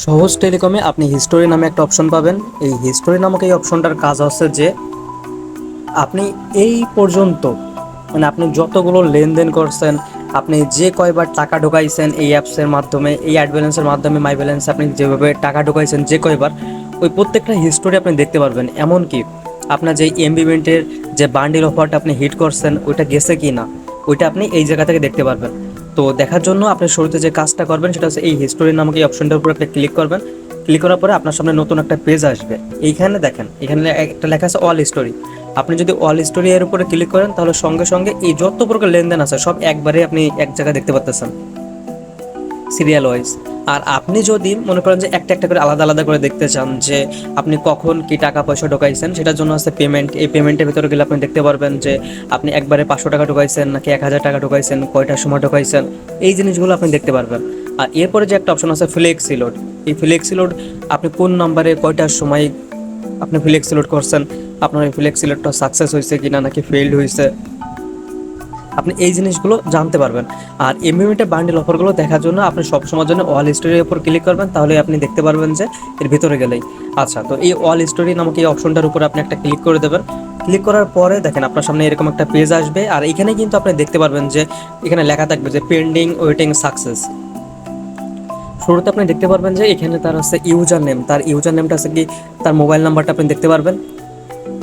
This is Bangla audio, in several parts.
সহজ টেলিকমে আপনি হিস্টোরি নামে একটা অপশন পাবেন। এই হিস্টোরি নামক এই অপশনটার কাজ হচ্ছে যে আপনি এই পর্যন্ত মানে আপনি যতগুলো লেনদেন করছেন, আপনি যে কয়বার টাকা ঢোকাইছেন এই অ্যাপসের মাধ্যমে, এই অ্যাড ব্যালেন্সের মাধ্যমে, মাই ব্যালেন্স আপনি যেভাবে টাকা ঢোকাইছেন যে কয়বার, ওই প্রত্যেকটা হিস্টোরি আপনি দেখতে পারবেন। এমনকি আপনার যে এমবিমেন্টের যে বান্ডিল অফারটা আপনি হিট করছেন ওইটা গেছে কি না, ওইটা আপনি এই জায়গা থেকে দেখতে পারবেন। তো দেখার জন্য আপনি শুরুতে যে কাজটা করবেন সেটা হচ্ছে এই হিস্টোরি নামক এই অপশনটার উপর একটা ক্লিক করবেন। ক্লিক করার পরে আপনার সামনে নতুন একটা পেজ আসবে। এইখানে দেখেন, এখানে একটা লেখা আছে অল স্টোরি। আপনি যদি অল স্টোরি এর উপরে ক্লিক করেন তাহলে সঙ্গে সঙ্গে এই যত প্রকার লেনদেন আছে সব একবারে আপনি এক জায়গায় দেখতে পাচ্ছেন, সিরিয়াল ওয়াইজ। আর আপনি যদি মনে করেন যে একটা একটা করে আলাদা আলাদা করে দেখতে চান যে আপনি কখন কি টাকা পয়সা ঢোকাইছেন, সেটার জন্য আছে পেমেন্ট। এই পেমেন্টের ভিতরে গেলে আপনি দেখতে পারবেন যে আপনি একবারে 500 টাকা ঢোকাইছেন নাকি 1000 টাকা ঢোকাইছেন, কয়টার সময় ঢোকাইছেন, এই জিনিসগুলো আপনি দেখতে পারবেন। আর এরপরে যে একটা অপশন আছে ফ্লেক্সি লোড, এই ফ্লেক্সি লোড আপনি কোন নাম্বারে কয়টার সময় আপনি ফ্লেক্সি লোড করছেন, আপনার এই ফ্লেক্সি লোডটা সাকসেস হয়েছে কিনা নাকি ফেইল্ড হয়েছে, আপনি এই জিনিসগুলো জানতে পারবেন। আর এমবিমিটে বান্ডেল অফারগুলো দেখার জন্য আপনি সবসময়ের জন্য অল স্টোরির উপর ক্লিক করবেন, তাহলে আপনি দেখতে পারবেন যে এর ভিতরে গেলেই। আচ্ছা, তো এই অল স্টোরি নামক এই অপশনটার উপর আপনি একটা ক্লিক করে দেবেন। ক্লিক করার পরে দেখেন আপনার সামনে এরকম একটা পেজ আসবে। আর এখানে কিন্তু আপনি দেখতে পারবেন যে এখানে লেখা থাকবে যে পেন্ডিং ওয়েটিং সাকসেস। শুরুতে আপনি দেখতে পারবেন যে এখানে তার হচ্ছে ইউজার নেম, তার ইউজার নেমটা আছে কি, তার মোবাইল নাম্বারটা আপনি দেখতে পারবেন।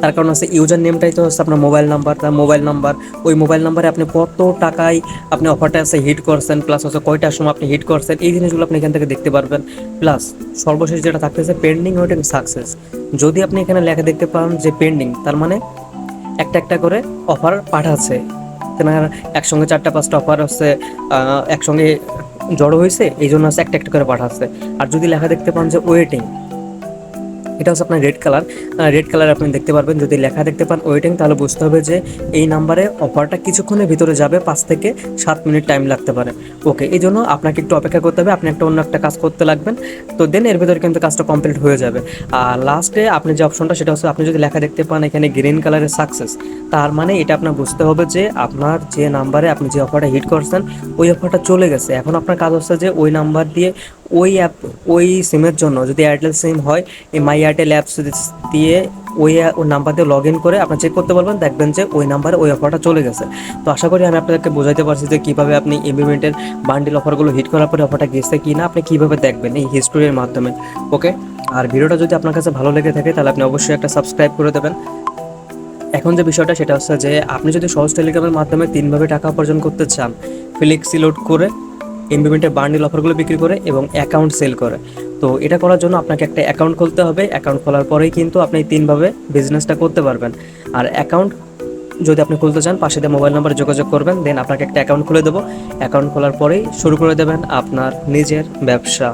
তার কারণ হচ্ছে ইউজার নেমটাই তো হচ্ছে আপনার মোবাইল নাম্বার, তার মোবাইল নাম্বার, ওই মোবাইল নাম্বারে আপনি কত টাকায় আপনি অফারটা আছে হিট করছেন, প্লাস হচ্ছে কয়টার সময় আপনি হিট করছেন, এই জিনিসগুলো আপনি এখান থেকে দেখতে পারবেন। প্লাস সর্বশেষ যেটা থাকতেছে পেন্ডিং ওয়েটিং সাকসেস। যদি আপনি এখানে লেখা দেখতে পান যে পেন্ডিং, তার মানে একটা একটা করে অফার পাঠাচ্ছে, তেনার একসঙ্গে 4টা 5টা অফার হচ্ছে একসঙ্গে জড়ো হয়েছে, এই জন্য হচ্ছে একটা একটা করে পাঠাচ্ছে। আর যদি লেখা দেখতে পান যে ওয়েটিং, এটা হচ্ছে আপনার রেড কালার, রেড কালার আপনি দেখতে পারবেন। যদি লেখা দেখতে পান ওয়েটিং, তাহলে বুঝতে হবে যে এই নাম্বারে অফারটা কিছুক্ষণের ভিতরে যাবে, 5 থেকে 7 মিনিট টাইম লাগতে পারে। ওকে, এই জন্য আপনাকে একটু অপেক্ষা করতে হবে, আপনি একটা অন্য একটা কাজ করতে লাগবেন। তো দেন এর ভিতরে কিন্তু কাজটা কমপ্লিট হয়ে যাবে। আর লাস্টে আপনি যে অপশনটা, সেটা হচ্ছে আপনি যদি লেখা দেখতে পান এখানে গ্রিন কালারের সাকসেস, তার মানে এটা আপনার বুঝতে হবে যে আপনার যে নাম্বারে আপনি যে অফারটা হিট করছেন ওই অফারটা চলে গেছে। এখন আপনার কাজ হচ্ছে যে ওই নাম্বার দিয়ে ওই অ্যাপ, ওই সিমের জন্য যদি এয়ারটেল সিম হয়, এই মাই এয়ারটেল অ্যাপস দিয়ে ওই নাম্বার দিয়ে লগ ইন করে আপনি চেক করতে পারবেন, দেখবেন যে ওই নাম্বারে ওই অফারটা চলে গেছে। তো আশা করি আমি আপনাদেরকে বোঝাতে পারছি যে কীভাবে আপনি ইমপ্লিমেন্টের বান্ডিল অফারগুলো হিট করার পরে অফারটা গেছে কি না আপনি কীভাবে দেখবেন এই হিস্টোরির মাধ্যমে। ওকে, আর ভিডিওটা যদি আপনার কাছে ভালো লেগে থাকে তাহলে আপনি অবশ্যই একটা সাবস্ক্রাইব করে দেবেন। এখন যে বিষয়টা সেটা হচ্ছে যে আপনি যদি সহজ টেলিগ্রামের মাধ্যমে 3ভাবে টাকা উপার্জন করতে চান, ফ্লেক্সি লোড করে, এমবিমেন্টের বান্ডিল অফারগুলো বিক্রি করে এবং অ্যাকাউন্ট সেল করে, তো এটা করার জন্য আপনাকে একটা অ্যাকাউন্ট খুলতে হবে। অ্যাকাউন্ট খোলার পরেই কিন্তু আপনি 3ভাবে বিজনেসটা করতে পারবেন। আর অ্যাকাউন্ট যদি আপনি খুলতে চান, পাশে দিয়ে মোবাইল নাম্বারে যোগাযোগ করবেন, দেন আপনাকে একটা অ্যাকাউন্ট খুলে দেবো। অ্যাকাউন্ট খোলার পরেই শুরু করে দেবেন আপনার নিজের ব্যবসা।